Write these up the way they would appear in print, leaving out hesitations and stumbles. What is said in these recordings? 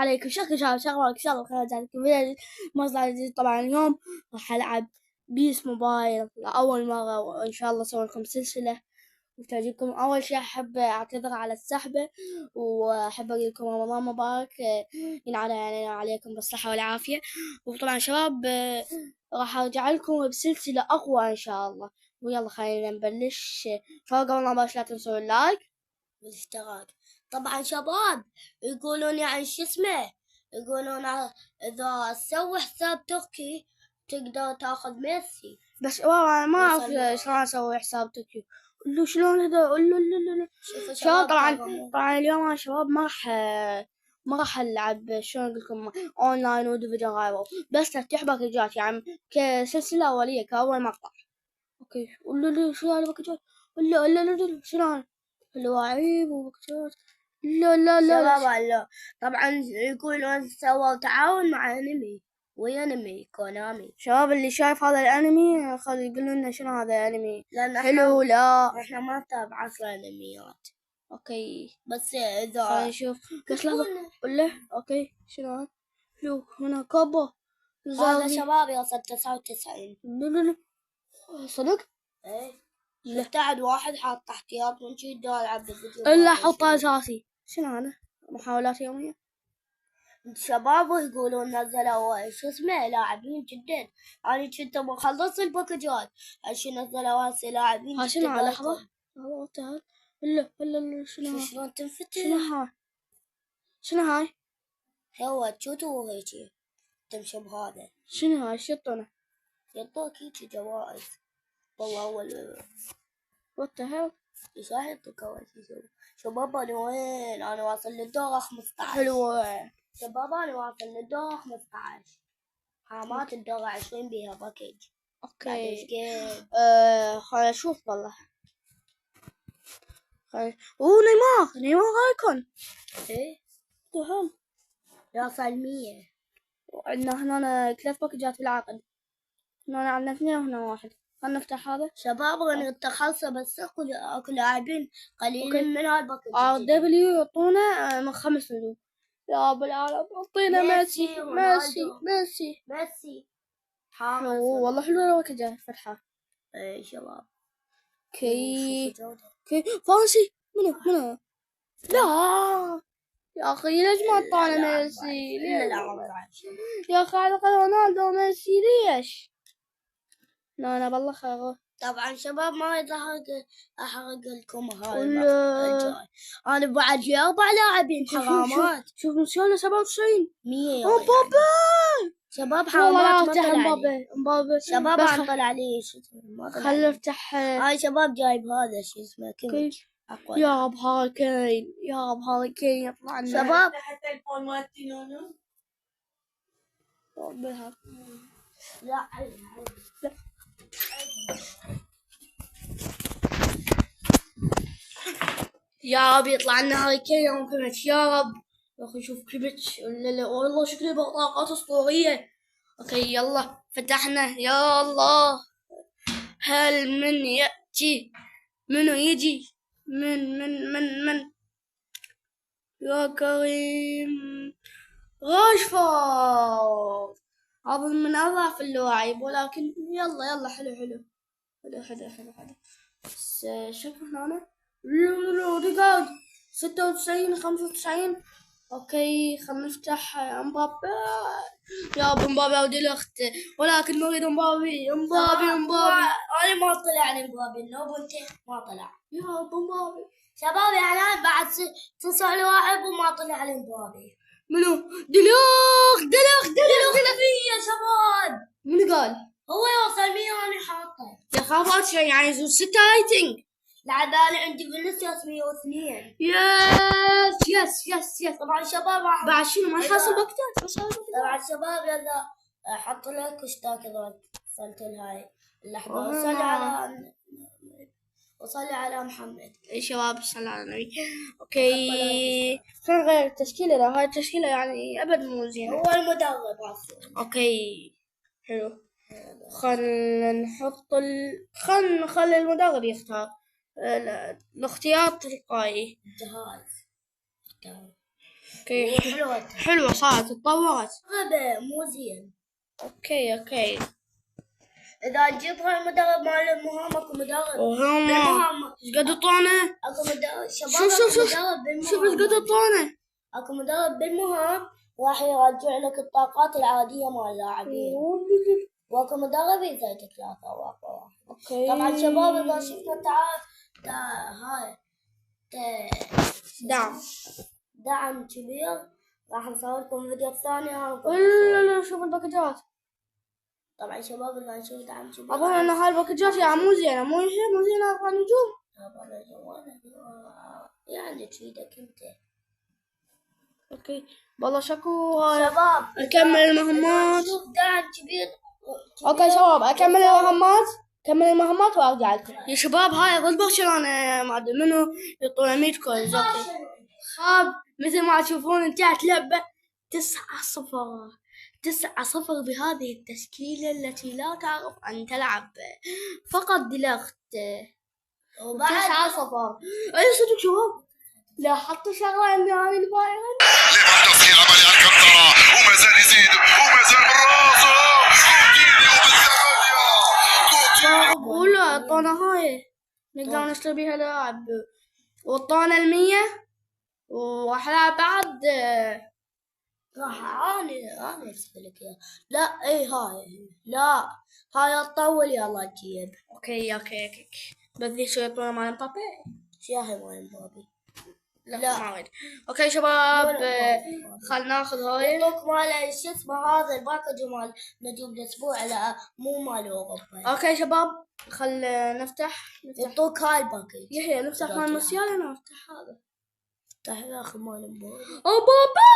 عليكم شكرا شغلك إن شاء الله خير جاتكم مصدر جديد. طبعا اليوم راح ألعب بيس موبايل لأول مرة، وإن شاء الله أسوي لكم سلسلة وتعجبكم. أول شي أحب أعتذر على السحبة، وأحب أقول لكم رمضان مبارك، ينعاد علينا وعليكم بالصحة والعافية. وطبعا شباب راح أرجع لكم بسلسلة أقوى إن شاء الله. ويلا خلينا نبلش. قبل ما نبلش لا تنسوا اللايك والاشتراك. طبعا شباب يقولون يعني شو اسمه، يقولون اذا تسوي حساب تركي تقدر تاخذ ميسي. بس والله ما اعرف شلون اسوي حساب تركي. قولوا شلون هذا، قولوا شباب. طبعا اليوم انا شباب ما راح العب شلون اقول لكم اونلاين وديفيجن رايفل، بس تفتح باكجات يعني كسلسله اوليه كاول مقطع. اوكي قولوا شو هذا باكجات، قولوا شلون الواعيب وباكجات. لا شباب لا. طبعا يقولون سووا تعاون مع انمي ويا انمي كونامي. شباب اللي شايف هذا الانمي خلي يقولوا لنا شنو هذا الانمي، لان حلو لا احنا ما نتابع اصلا انميات. اوكي بس اذا خلينا نشوف. بس لحظة قله اوكي شنو شوف هنا كوبو هذا شباب يوصل 99. لا صدق؟ ايه شفت عاد واحد حاط تحتيات من شي الدول العب بالفيديو الا حطه اساسي. شنو هذا؟ محاولات يومية. شباب يقولون نزلوا شو اسمه لاعبين جدا. انا كنت بخلص الباكجات عشان نزلوا هسه لاعبين جدا. شنو لحظة تعال. لا شنو شلون تنفتح؟ شنو هاي؟ هو تشوتو هيجي تمشي بهذا. شنو هاي شطنا؟ يعطوك هيجي جوائز. والله اول وات هيل ايش راح يعطوك اول شي؟ شباب انا وين؟ انا واصل للدور 15. حلوة شباب انا واصل للدور 15. هامات الدور 20 بيها باكيج. اوكي خلينا نشوف والله. نيمار ايكون. ايه تمام يوصل 100. وعندنا هنا 3 باكجات في العقد. هنا عندنا 2 وهنا 1. خلنا نفتح هذا. شباب انا تخلصه بس اكو لاعبين قليلين من هالباكج. ار دبليو يعطونا من 5 نجوم. يا بالعالم اعطينا ميسي. والله حلوة الباكجة فتحة. اي شباب. كي فانسي منو لا يا اخي ليش ما اعطانا ميسي؟ يا اخي على الاقل رونالدو ميسي ليش؟ لا انا بالله خير. طبعا شباب ما احرق لكم هاي الجاي. انا بعد في 4 لاعبين حرامات. شوف شلون 97 100 مبابي. شباب حرامات. مبابي شباب عم طلع لي خلنا نفتح. هاي شباب جايب هذا شو اسمه كيميتش اقوى. يا بهاري كين يطلع لنا شباب. حتى الفون مالتي نونو. لا يا رب يطلع لنا هاي كين يوم كيميتش يا رب. يا اخي شوف كيميتش والله شكله بطاقات اسطورية. اوكي يلا فتحنا يا الله. هل من يأتي؟ منو يجي؟ من يا كريم راشفورد. هذا من أضعف اللاعب ولكن يلا حلو. بس شوف هنا ريكارد 96 95. اوكي خلنا نفتح امبابي. يا مبابي ودي الاخت ولكن نريد امبابي. انا ما طلع لي امبابي. النوب انت ما طلع يا امبابي. شباب يعني بعد 9 لاعب وما طلع لي امبابي. منو؟ دلوخ يا شباب منو قال؟ هو يوصل 100 وانا حاطه. يا خافات شيء يعني 6 ريتنج. العدالة عندي فينيسيوس 102. يس. طبعا شباب بعد شنو ما حاسب باكجات. طبعا شباب يلا احط لك اشتراك اذا وصلت لهاي اللحظة. وصلي على محمد. اي شباب صلوا على النبي. اوكي خلينا نغير التشكيلة. هاي التشكيلة يعني ابد مو زينة. هو المدرب اصلا. اوكي حلو. خلنا نخلي المدرب يختار. الاختيار تلقائي. جهاز اوكي حلوة. حلوة صارت تطورت. هذا مو زين. اوكي إذا نجيبها المدرب مال المهام اكو مدرب وهم بالمهام. ايش قد الطونة؟ اكو مدرب شباب. شوف مدرب بالمهام. شوف ايش قد الطونة. اكو مدرب بالمهام راح يرجع لك الطاقات العادية مال اللاعبين. واكو مدرب يزيد 3 واقوى. اوكي طبعا شباب اذا شفنا هاي دعم كبير راح نسوي لكم فيديو ثاني. لا شوف الباكجات. طبعا شباب اذا نشوف دعم كبير اظن ان هاي الباكجات يا مو زينة مو زينة اربع نجوم. يعني تفيدك انت. اوكي والله شكو. هاي شباب اكمل المهمات. شوف دعم كبير. اوكي شباب اكمل المهمات وارجع لكم يا شباب. هاي ضد برشلونة ما ادري منو يعطونا 100 كوينز. اوكي خاب مثل ما تشوفون انتهت لعبة 9-0 بهذه التشكيلة التي لا تعرف أن تلعب فقط ديليخت. 9-0. أي صدق شباب لاحظتوا شغلة إن هذه البايرن ليفاندوفسكي عمل الكنترة وما زال يزيد وما زال بالراس. ولا الطونة هاي نقدر نشتري بيها لاعب والطونة 100 وراح العب بعد. راح انا اسوي لك اياها. لا اي هاي لا هاي تطول يلا تجيب. اوكي بس ذي شوية طونة مال مبابي. شاهي مال مبابي. لا ما اريد. اوكي شباب خلنا ناخذ هاي. يعطوك مال شو اسمه هذا الباكج مال نجوم الاسبوع. لا مو مال اوروبا. اوكي شباب خل نفتح. يعطوك هاي الباكج. يحيى نفتح مال موسيالا. انا افتح هذا. افتح يا اخي مال مبابي. بابا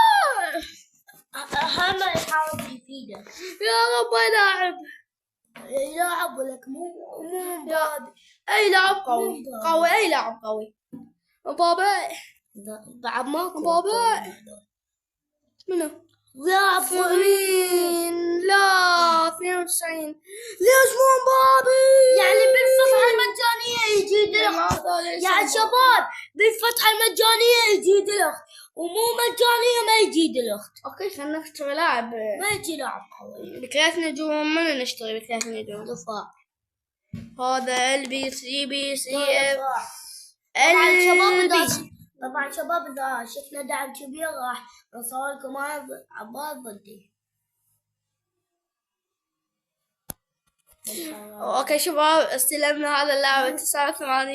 اهم يحاول يفيده. يا رب لاعب يلعب لك مو مبابي. اي لاعب قوي اي لاعب قوي. مبابي بعد ماكو مبابي منو؟ لاعب مين؟ لا 92. ليش مو مبابي؟ يعني بالفتحة المجانية يجي دلخ. يعني شباب بالفتحة المجانية يجي دلخ ومو مجانية ما يجي دلخ. اوكي خلنا نشتري لاعب. ما يجي لاعب قوي ب3 نجوم. من نشتري ب3 نجوم؟ دفاع. هذا LBC طبعا شباب اذا شفنا دعم كبير راح نصور لكم عباد ضدي. اوكي شباب استلمنا هذا اللاعب 89.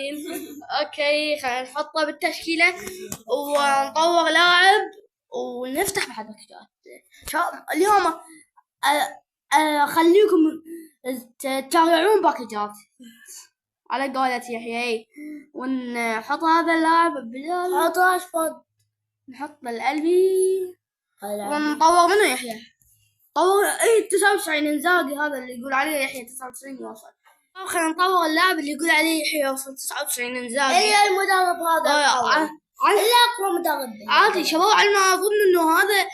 اوكي خلينا نحطه بالتشكيلة ونطور لاعب ونفتح بعد باكجات. شباب اليوم خليكم تتابعون باكجات على قولة يحيى ونحط هذا اللاعب بلال. حط اشفط. نحط القلبي ونطور منه يحيى. طور اي 99 انزاقي هذا اللي يقول عليه يحيى 99 يوصل. خلينا نطور اللاعب اللي يقول عليه يحيى يوصل 99 انزاقي. اي المدرب هذا الا اقوى مدرب عادي شباب. على ما اظن انه هذا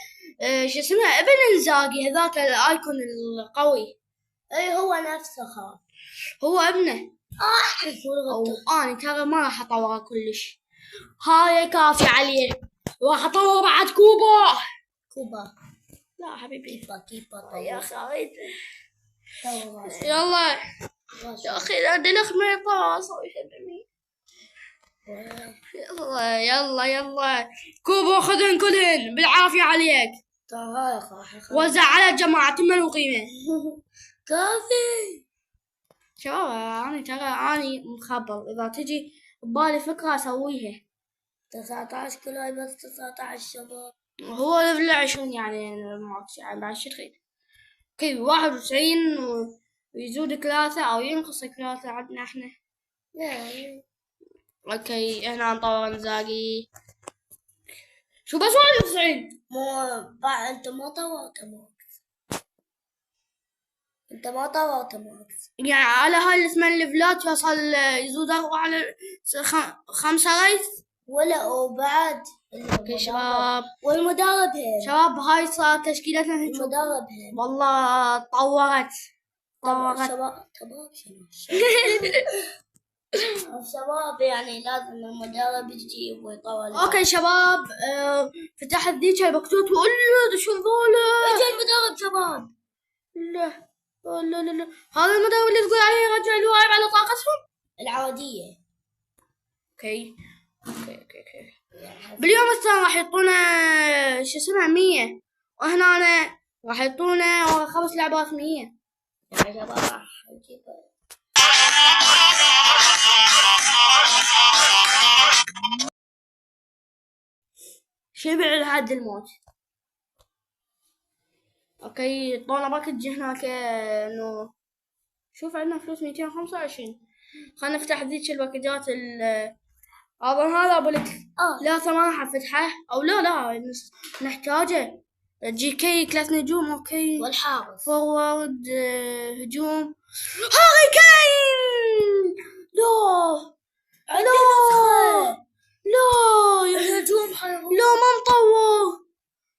شو اسمه ابن انزاقي هذاك الايكون القوي. اي هو نفسه خاف. هو ابنه. انا ترى ما راح اطوره كلش. هاي كافي عليه. راح اطور بعد كوبا. لا حبيبي كيبا يا اخي يلا يا اخي لا دلخ ما يطلع اسوي 700. يلا كوبا خذن كلهن بالعافية عليك. وزع على الجماعة تمن وقيمة. كافي شباب اني مخبر اذا تجي ببالي فكرة اسويها. 19 كيلو بس 19 شباب. هو ليفل 20 يعني ماكس يعني بعد شي تريد. اوكي 91 ويزود 3 او ينقص 3 عندنا احنا. اوكي هنا نطور انزاقي. شو بس 91 مو انت ما طورت ماكس. يعني على هاي اسمها الليفلات يوصل يزود 4 على 5 ريس ولا وبعد. اوكي شباب والمدرب شباب هاي صار تشكيلتنا هيك. المدرب والله طورت شباب الشباب يعني لازم المدرب يجيب ويطول. اوكي شباب، فتحت ذيك البكتوت وقول له شو ذولا. اجى المدرب شباب. لا لا لا لا، هذا المدرب اللي تقول عليه رجع الواعي على طاقتهم العادية. اوكي. باليوم الثاني راح يعطونا شو اسمه 100، وهنا راح يعطونا 5 لعبات 100. يا شباب راح نجيب شبع لحد الموت. اوكي يعطونا باكج هناك انه شوف عندنا فلوس 225. خلنا نفتح ذيك الباكجات هذا ابو لك. لا ما حفتحه او لا نحتاجه. جي كي 3 نجوم. اوكي والحارس فورورد هجوم هاري كين. لا يا الهجوم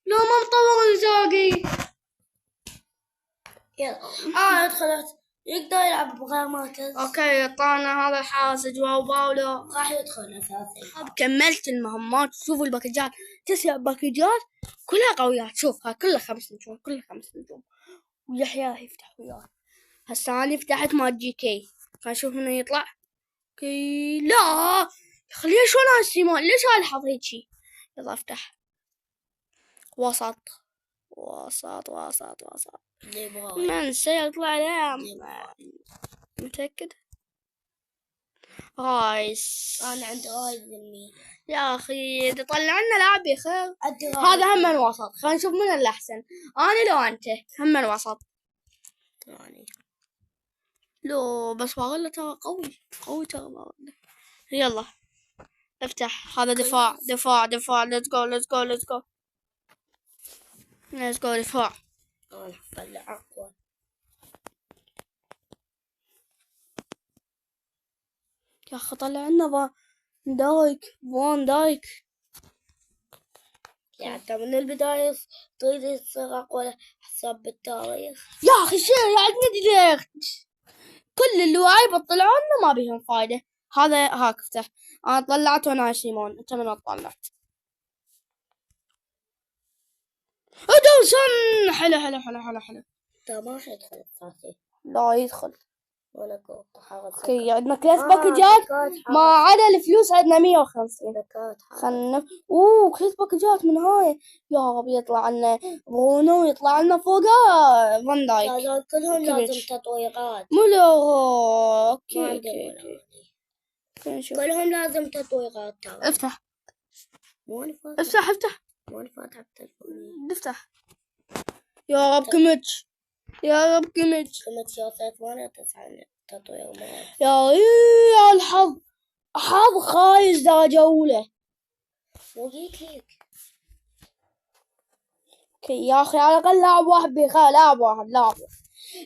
لا ما مطور انزاجي. يلا دخلت يقدر يلعب بغير مركز. اوكي طلعنا هذا الحارس جواو باولو راح يدخل اساسي. كملت المهمات. شوفوا الباكجات 9 باكجات كلها قويات. شوف هاي كلها 5 نجوم ويحيى راح يفتح وياه. هسه انا فتحت مال جي كي. خلينا نشوف منو يطلع. اوكي لا خليه شو انا سيمون ليش الحظ هيجي. يلا افتح وسط. من سيطلع له متأكد. رايس. انا عندي رايس ذمي يا اخي طلع لنا لاعب يا اخي. هذا هم من وسط. خلينا نشوف من الاحسن انا لو انت. هم من وسط يعني لو بس باغله ترى قوي ترى باغله. يلا افتح. هذا دفاع let's go دفاع. انا طلع اقوى. يا اخي طلع لنا فان دايك. يعني انت من البداية تريد تصير اقوى حساب بالتاريخ. يا اخي شو عندنا كل اللي واعي بطلعوا لنا ما بيهم فايدة. هذا هاك افتح. انا طلعت وانا سيمون. انت من تطلع؟ ادوسن. حلو انت ما راح يدخل اساسي. لا يدخل. ولا كوت حارس. اوكي عندنا 3 باكجات ما عدا الفلوس عندنا 150. خلنا 3 باكجات من هاي. يا رب يطلع لنا برونو يطلع لنا فوقه فان دايك. كلهم لازم تطويرات. اوكي كلهم لازم تطويرات ترى. افتح ماني فاتح بتلفوني. افتح. يا رب كمتش كمت سياسات وانا 9 تطوير يا الحظ خايس درجة أولى. وجيت ليك. اوكي يا اخي على الاقل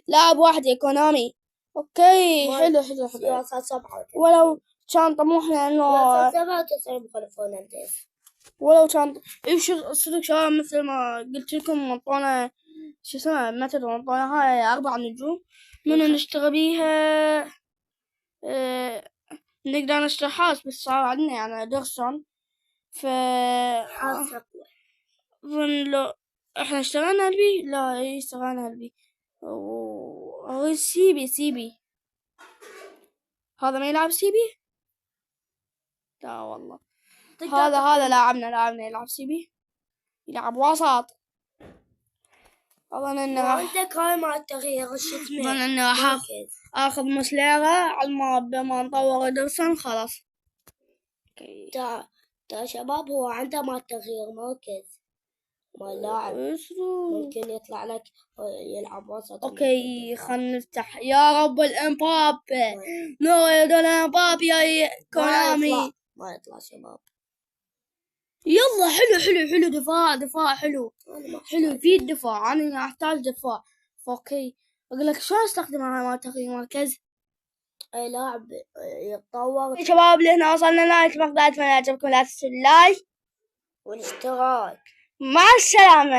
لاعب واحد يا كونامي. اوكي حلو سياسات 7 ولو كان طموحنا انه 97 فرنانديز. ولو كان صدق شباب مثل ما قلت لكم منطونا شو اسمه متى منطونا هاي 4 نجوم منو نشتغل بيها. نقدر نشتري حاس بس صار عندنا يعني درسون حاس اقوى. لو احنا اشتغلنا البي لا اشتغلنا البي سيبي هذا ما يلعب سيبي. لا والله هذا لاعبنا يلعب سيبي يلعب وسط. اظن انه عندك هاي مع التغيير شو اسمه. اظن انه راح اخذ مسليرة على ما نطور درسون خلاص. تا شباب هو عنده مع التغيير مركز ما اللاعب ممكن يطلع لك يلعب وسط. اوكي خلنا نفتح. يا رب الامبابي الامبابي يا كونامي ما يطلع شباب. يلا حلو دفاع حلو في الدفاع. انا احتاج دفاع. اوكي اقول لك شلون استخدم مع تغيير مركز. اي لاعب يتطور. شباب لهنا وصلنا نهاية المقطع. اتمنى يعجبكم لا تنسوا اللايك والاشتراك. مع السلامة.